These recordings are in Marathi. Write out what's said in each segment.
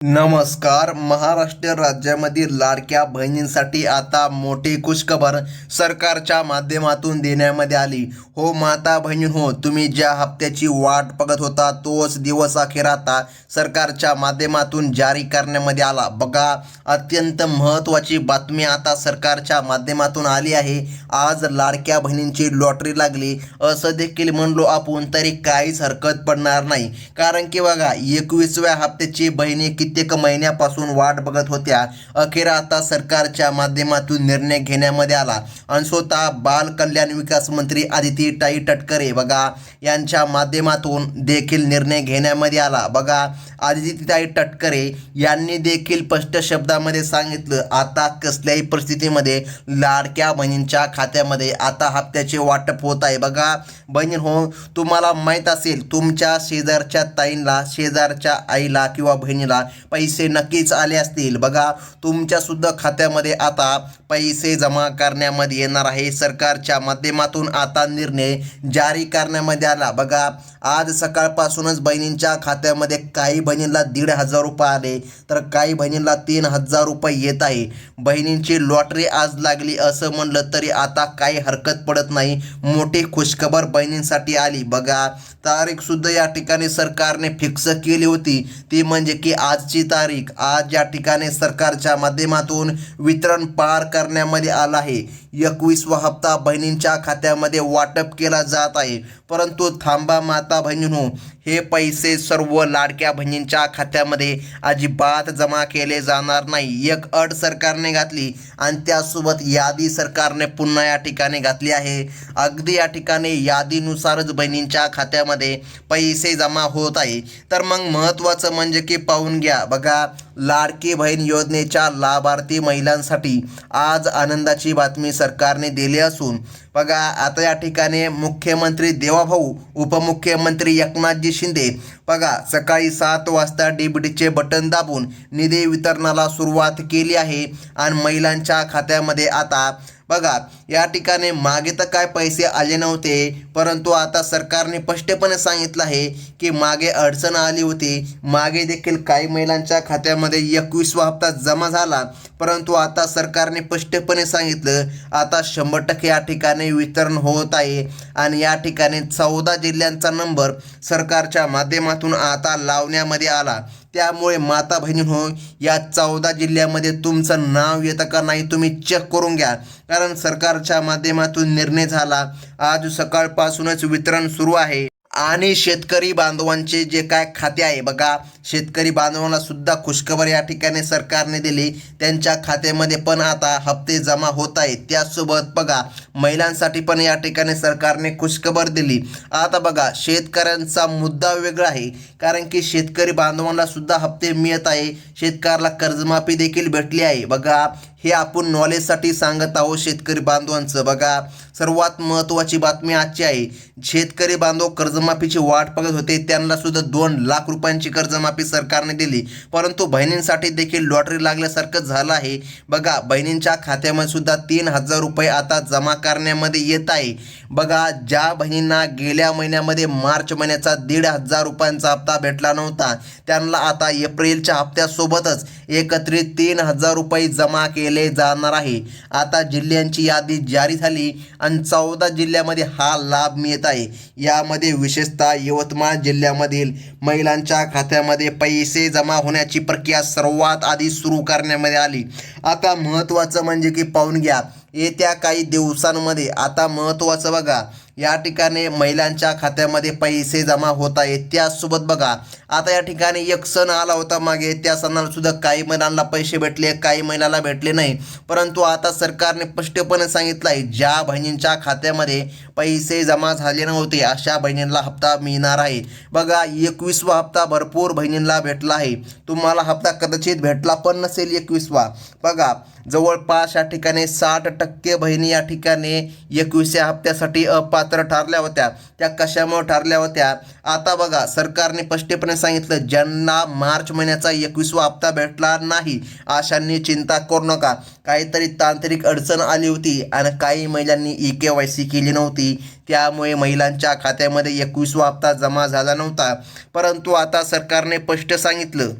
नमस्कार. महाराष्ट्र राज्यामधील लाडक्या बहिणींसाठी आता मोठी खुशखबर सरकारच्या माध्यमातून देण्यामध्ये आली. हो माता बहिणी हो, तुम्ही ज्या हप्त्याची वाट बघत होता तोच दिवस अखेर आता सरकारच्या माध्यमातून जारी करण्यामध्ये आला. बघा, अत्यंत महत्त्वाची बातमी आता सरकारच्या माध्यमातून आली आहे. आज लाडक्या बहिणींची लॉटरी लागली असं देखील म्हणलो आपण तरी काहीच हरकत पडणार नाही. कारण की बघा, 21व्या हप्त्याची बहिणी कित्येक महिन्यापासून वाट बघत होत्या. अखेर आता सरकारच्या माध्यमातून निर्णय घेण्यामध्ये आला आणि स्वतः बाल कल्याण विकास मंत्री आदितीताई तटकरे बघा यांच्या माध्यमातून देखील निर्णय घेण्यामध्ये आला. बघा, आदितीताई तटकरे यांनी देखील स्पष्ट शब्दामध्ये सांगितलं, आता कसल्याही परिस्थितीमध्ये लाडक्या बहिणींच्या खात्यामध्ये आता हप्त्याचे वाटप होत आहे. बघा बहिणी हो, तुम्हाला माहीत असेल तुमच्या शेजारच्या ताईंना, शेजारच्या आईला किंवा बहिणीला पैसे नक्कीच आले असतील. बघा, तुमच्या सुद्धा खात्यामध्ये आता पैसे जमा करण्यामध्ये येणार आहे. सरकारच्या माध्यमातून आता निर्णय जारी करण्यामध्ये आला. बघा, आज सकाळपासूनच बहिणींच्या खात्यामध्ये काही बहिणींना 1,500 रुपये आले तर काही बहिणींना 3,000 रुपये येत आहे. बहिणींची लॉटरी आज लागली असं म्हणलं तरी आता काही हरकत पडत नाही. मोठी खुशखबर बहिणींसाठी आली. बघा, तारीख सुद्धा या ठिकाणी सरकारने फिक्स केली होती, ती म्हणजे की आजची तारीख. आज या ठिकाणी सरकारच्या माध्यमातून वितरण पार करण्यामध्ये आलं आहे. 21वा हप्ता बहिणींच्या खात्यामध्ये वाटप केला जात आहे. परंतु थांबा माता बहिणींनो, हे पैसे सर्व लाडक्या बहिणींच्या खात्यामध्ये अजिबात जमा केले जाणार नाही. एक अट सरकारने घातली आणि त्यासोबत यादी सरकारने पुन्हा या ठिकाणी घातली आहे. अगदी या ठिकाणी यादीनुसारच बहिणींच्या खात्यामध्ये पैसे जमा होत आहे. तर मग महत्त्वाचं म्हणजे की पाहून घ्या. बघा, लाडकी बहीण योजनेच्या लाभार्थी महिलांसाठी आज आनंदाची बातमी सरकारने दिली असून बघा, आता या ठिकाणी मुख्यमंत्री देवाभाऊ, उपमुख्यमंत्री एकनाथजी शिंदे बघा सकाळी 7 वाजता डीबीटीचे बटन दाबून निधी वितरणाला सुरुवात केली आहे. आणि महिलांच्या खात्यामध्ये आता बघा या ठिकाणी मागे तर काय पैसे आले नव्हते, परंतु आता सरकारने स्पष्टपणे सांगितलं आहे की मागे अडचण आली होती. मागे देखील काही महिलांच्या खात्यामध्ये 21वा हप्ता जमा झाला, परंतु आता सरकारने स्पष्टपणे सांगितलं आता 100% या ठिकाणी वितरण होत आहे. आणि या ठिकाणी 14 जिल्ह्यांचा नंबर सरकारच्या माध्यमातून आता लावण्यामध्ये आला. त्यामुळे माता बहिणींनो, या 14 जिल्ह्यामध्ये तुमचं नाव येतं का नाही तुम्ही चेक करून घ्या, कारण सरकारच्या माध्यमातून निर्णय झाला. आज सकाळपासूनच वितरण सुरू आहे. आणि शेतकरी बांधवांचे जे काय खाते आहे बघा, शेतकरी बांधवांना सुद्धा खुशखबर या ठिकाणी सरकारने दिली. त्यांच्या खात्यामध्ये पण आता हप्ते जमा होत आहेत. त्यासोबत बघा, महिलांसाठी पण या ठिकाणी सरकारने खुशखबर दिली. आता बघा, शेतकऱ्यांचा मुद्दा वेगळा आहे, कारण की शेतकरी बांधवांना सुद्धा हप्ते मिळत आहे. शेतकऱ्याला कर्जमाफी देखील भेटली आहे. बघा, हे आपण नॉलेजसाठी सांगत आहोत शेतकरी बांधवांचं. बघा, सर्वात महत्त्वाची बातमी आजची आहे. शेतकरी बांधव कर्जमाफीची वाट बघत होते, त्यांना सुद्धा 2 लाख रुपयांची कर्जमाफी सरकारने दिली. परंतु बहिणींसाठी देखील लॉटरी लागल्यासारखं झालं आहे. बघा, बहिणींच्या खात्यामध्ये सुद्धा 3,000 रुपये आता जमा करण्यामध्ये येत आहे. बघा, ज्या बहिणींना गेल्या महिन्यामध्ये मार्च महिन्याचा 1,500 रुपयांचा हप्ता भेटला नव्हता, त्यांना आता एप्रिलच्या हप्त्यासोबतच एकत्रित 3,000 रुपये जमा केले जाणार आहे. आता जिल्ह्यांची यादी जारी झाली आणि 14 जिल्ह्यामध्ये हा लाभ मिळत आहे. यामध्ये विशेषतः यवतमाळ जिल्ह्यामधील महिलांच्या खात्यामध्ये पैसे जमा होण्याची प्रक्रिया सर्वात आधी सुरू करण्यामध्ये आली. आता महत्त्वाचं म्हणजे की पाहून घ्या, येत्या काही दिवसांमध्ये आता महत्त्वाचं बघा, या ठिकाणी महिलांच्या खात्यामध्ये पैसे जमा होत आहेत. त्यासोबत बघा, आता या ठिकाणी एक सण आला होता मागे, त्या सणाला सुद्धा काही महिलांना पैसे भेटले, काही महिलांना भेटले नाही. परंतु आता सरकारने स्पष्टपणे सांगितलं आहे, ज्या बहिणींच्या खात्यामध्ये पैसे जमा झाले नव्हते अशा बहिणींना हप्ता मिळणार आहे. बघा, 21वा हप्ता भरपूर बहिणींना भेटला आहे. तुम्हाला हप्ता कदाचित भेटला पण नसेल 21वा. बघा, जवळपास या ठिकाणी 60% बहिणी या ठिकाणी 21व्या हप्त्यासाठी अपात्र ठरल्या होत्या. त्या कशामुळे ठरल्या होत्या? आता बघा, सरकारने स्पष्टपणे सांगितलं, ज्यांना मार्च महिन्याचा 21वा हप्ता भेटला नाही अशांनी चिंता करू नका. काहीतरी तांत्रिक अडचण आली होती आणि काही महिलांनी EKYC केली नव्हती, त्यामुळे महिलांच्या खात्यामध्ये 21वा हप्ता जमा झाला नव्हता. परंतु आता सरकारने स्पष्ट सांगितलं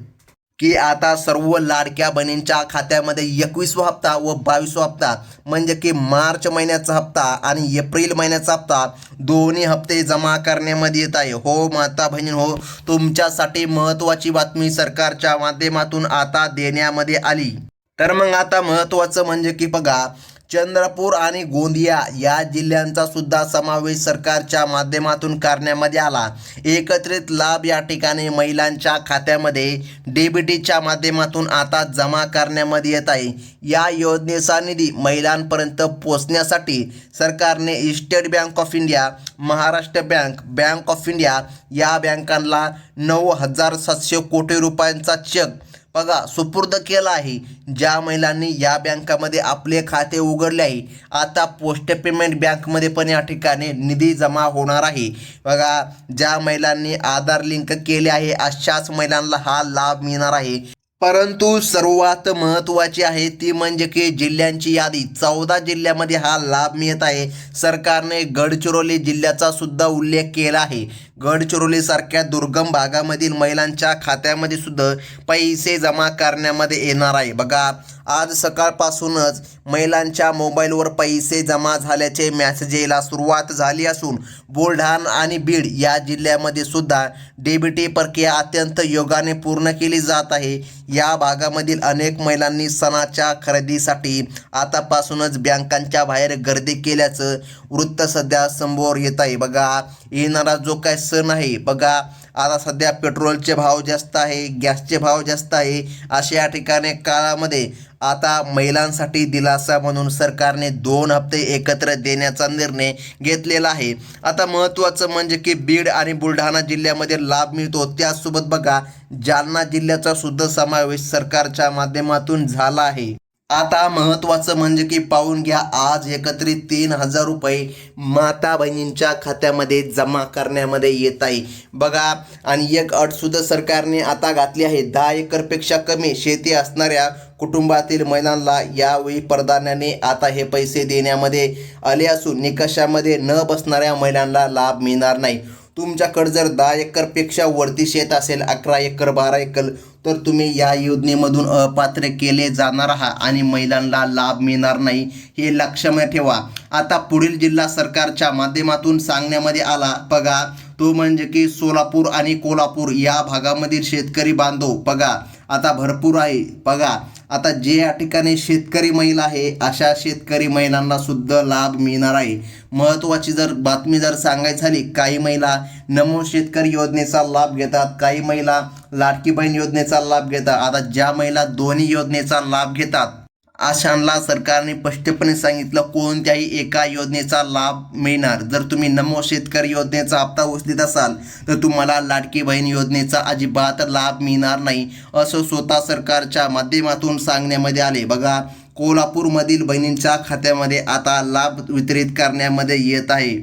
की आता सर्व लाडक्या बहिणींच्या खात्यामध्ये 21वा हप्ता व 22वा हप्ता म्हणजे की मार्च महिन्याचा हप्ता आणि एप्रिल महिन्याचा हप्ता दोन्ही हप्ते जमा करण्यामध्ये येत आहे. हो माता बहिणी हो, तुमच्यासाठी महत्त्वाची बातमी सरकारच्या माध्यमातून आता देण्यामध्ये आली. तर मग आता महत्त्वाचं म्हणजे की बघा, चंद्रपूर आणि गोंदिया या जिल्ह्यांचा सुद्धा समावेश सरकारच्या माध्यमातून करण्यामध्ये आला. एकत्रित लाभ या ठिकाणी महिलांच्या खात्यामध्ये डीबीटीच्या माध्यमातून आता जमा करण्यामध्ये येत आहे. या योजनेचा निधी महिलांपर्यंत पोहोचण्यासाठी सरकारने state bank of India, Maharashtra bank, bank of India या बँकांना 9,700 कोटी रुपयांचा चेक बघा सुपूर्द केला आहे. ज्या महिलांनी या बँकामध्ये आपले खाते उघडले आहे, आता पोस्ट पेमेंट बँकमध्ये पण या ठिकाणी निधी जमा होणार आहे. बघा, ज्या महिलांनी आधार लिंक केले आहे अशाच महिलांना हा लाभ मिळणार आहे. परंतु सर्वात महत्त्वाची आहे ती म्हणजे की जिल्ह्यांची यादी. 14 जिल्ह्यामध्ये हा लाभ मिळत आहे. सरकारने गडचिरोली जिल्ह्याचा सुद्धा उल्लेख केला आहे. गडचिरोलीसारख्या दुर्गम भागामधील महिलांच्या खात्यामध्ये सुद्धा पैसे जमा करण्यामध्ये येणार आहे. बघा, आज सकाळपासूनच महिलांच्या मोबाईलवर पैसे जमा झाल्याचे मेसेज यायला सुरुवात झाली असून बुलढाणा आणि बीड या जिल्ह्यामध्ये सुद्धा डीबीटी प्रक्रिया अत्यंत योगाने पूर्ण केली जात आहे. या भागामधील अनेक महिलांनी सणाच्या खरेदीसाठी आतापासूनच बँकांच्या बाहेर गर्दी केल्याचं वृत्त सध्या समोर येत आहे. बघा, येणारा जो काय सण आहे, बघा आता सध्या पेट्रोलचे भाव जास्त आहे, गॅसचे भाव जास्त आहे. अशा या ठिकाणी काळामध्ये आता महिलांसाठी दिलासा म्हणून सरकारने 2 हप्ते एकत्र देण्याचा निर्णय घेतलेला आहे. आता महत्त्वाचं म्हणजे की बीड आणि बुलढाणा जिल्ह्यामध्ये लाभ मिळतो. त्यासोबत बघा, जालना जिल्ह्याचा सुद्धा समावेश सरकारच्या माध्यमातून झाला आहे. आता महत्त्वाचं म्हणजे की पाहून घ्या, आज एकत्रित 3,000 रुपये माता बहिणींच्या खात्यामध्ये जमा करण्यामध्ये येत आहे. बघा, आणि एक अट सुद्धा सरकारने आता घातली आहे. 10 एकरपेक्षा कमी शेती असणाऱ्या कुटुंबातील महिलांना यावेळी प्राधान्याने आता हे पैसे देण्यामध्ये आले असून निकषामध्ये न बसणाऱ्या महिलांना लाभ मिळणार नाही. तुमच्याकडे जर 10 एकरपेक्षा वरती शेत असेल, 11 एकर 12 एकर, तर तुम्ही या योजनेमधून अपात्र केले जाणार आहात आणि महिलांना लाभ मिळणार नाही, हे लक्षात ठेवा. आता पुढील जिल्हा सरकारच्या माध्यमातून सांगण्यामध्ये आला. बघा, तो म्हणजे की सोलापूर आणि कोल्हापूर या भागामधील शेतकरी बांधव बघा आता भरपूर आहे. बघा, आता जे या ठिकाणी शेतकरी महिला आहे अशा शेतकरी महिलांना सुद्धा लाभ मिळणार आहे. महत्त्वाची जर बातमी जर सांगायची झाली, काही महिला नमो शेतकरी योजनेचा लाभ घेतात, काही महिला लाडकी बहीण योजनेचा लाभ घेतात. आता ज्या महिला दोन्ही योजनेचा लाभ घेतात अशांना सरकारने स्पष्टपणे सांगितलं कोणत्याही एका योजनेचा लाभ मिळणार. जर तुम्ही नमो शेतकरी योजनेचा हप्ता उचलीत असाल तर तुम्हाला लाडकी बहीण योजनेचा अजिबात लाभ मिळणार नाही, असं स्वतः सरकारच्या माध्यमातून सांगण्यामध्ये आले. बघा, कोल्हापूरमधील बहिणींच्या खात्यामध्ये आता लाभ वितरित करण्यामध्ये येत आहे.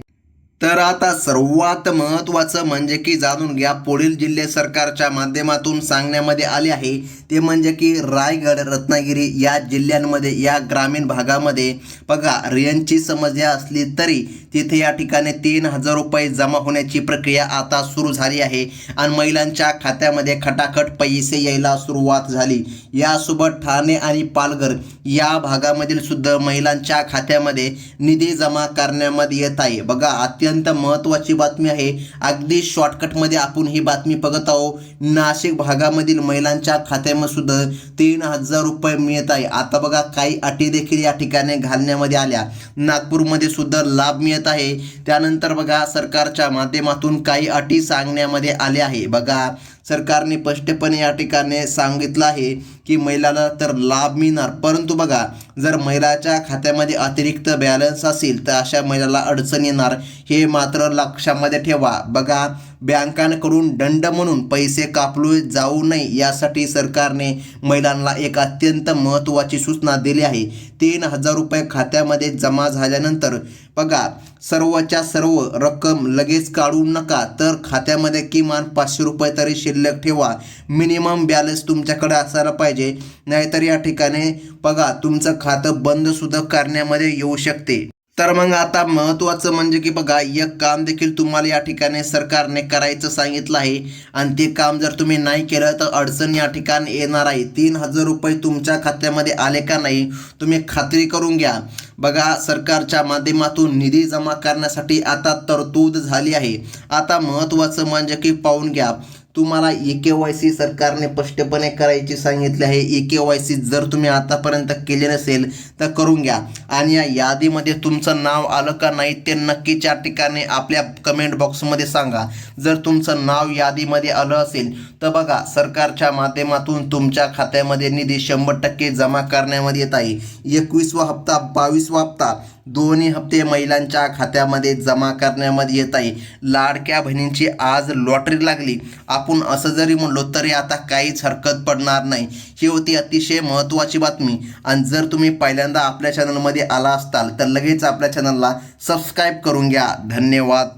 तर आता सर्वात महत्त्वाचं म्हणजे की जाणून घ्या, पुढील जिल्हे सरकारच्या माध्यमातून सांगण्यामध्ये आले आहे ते म्हणजे की रायगड, रत्नागिरी या जिल्ह्यांमध्ये या ग्रामीण भागामध्ये बघा रेंजची समस्या असली तरी तिथे या ठिकाणी 3,000 रुपये जमा होण्याची प्रक्रिया आता सुरू झाली आहे आणि महिलांच्या खात्यामध्ये खटाखट पैसे यायला सुरुवात झाली. यासोबत ठाणे आणि पालघर या भागामधील सुद्धा महिलांच्या खात्यामध्ये निधी जमा करण्यामध्ये येत आहे. बघा, अत्यंत महत्त्वाची बातमी आहे. अगदी शॉर्टकटमध्ये आपण ही बातमी बघत आहोत. नाशिक भागामधील महिलांच्या खात्यामध्ये सुद्धा 3,000 रुपये मिळत आहे. आता बघा, काही अटी देखील या ठिकाणी घालण्यामध्ये आल्या. नागपूरमध्ये सुद्धा लाभ मिळत आहे. त्यानंतर बघा, सरकारच्या माध्यमातून काही अटी सांगण्यामध्ये आल्या आहे. बघा, सरकारने स्पष्टपणे या ठिकाणी सांगितलं आहे की महिलाला तर लाभ मिळणार, परंतु बघा जर महिलाच्या खात्यामध्ये अतिरिक्त बॅलन्स असेल तर अशा महिलाला अडचण येणार, हे मात्र लक्षामध्ये ठेवा. बघा, बँकांकडून दंड म्हणून पैसे कापले जाऊ नये यासाठी सरकारने महिलांना एक अत्यंत महत्त्वाची सूचना दिली आहे. 3,000 रुपये खात्यामध्ये जमा झाल्यानंतर बघा सर्वच्या सर्व रक्कम लगेच काढू नका, तर खात्यामध्ये किमान 500 रुपये तरी शिल्लक ठेवा. मिनिमम बॅलन्स तुमच्याकडे असायला पाहिजे, नाहीतर या ठिकाणी बघा तुमचं खातं बंद सुद्धा करण्यामध्ये येऊ शकते. तर मग आता महत्त्वाचं म्हणजे की बघा, एक काम देखील तुम्हाला या ठिकाणी सरकारने करायचं सांगितलं आहे आणि ते काम जर तुम्ही नाही केलं तर अडचण या ठिकाणी येणार आहे. 3,000 रुपये तुमच्या खात्यामध्ये आले का नाही तुम्ही खात्री करून घ्या. बघा, सरकारच्या माध्यमातून निधी जमा करण्यासाठी आता तरतूद झाली आहे. आता महत्त्वाचं म्हणजे की पाहून घ्या, तुम्हाला EKYC सरकारने स्पष्टपणे करायची सांगितले आहे. EKYC जर तुम्ही आतापर्यंत केले नसेल तर करून घ्या आणि या यादीमध्ये तुमचं नाव आलं का नाही ते नक्कीच या ठिकाणी आपल्या कमेंट बॉक्समध्ये सांगा. जर तुमचं नाव यादीमध्ये आलं असेल तर बघा, सरकारच्या माध्यमातून तुमच्या खात्यामध्ये निधी 100% जमा करण्यामध्ये येत आहे. 21वा हप्ता 22वा हप्ता दोन्ही हप्ते महिलांच्या खात्यामध्ये जमा करण्यामध्ये येत आहे. लाडक्या बहिणींची आज लॉटरी लागली, आपण असं जरी म्हणलो तरी आता काहीच हरकत पडणार नाही. ही होती अतिशय महत्त्वाची बातमी. आणि जर तुम्ही पहिल्यांदा आपल्या चॅनलमध्ये आला असताल तर लगेच आपल्या चॅनलला सबस्क्राईब करून घ्या. धन्यवाद.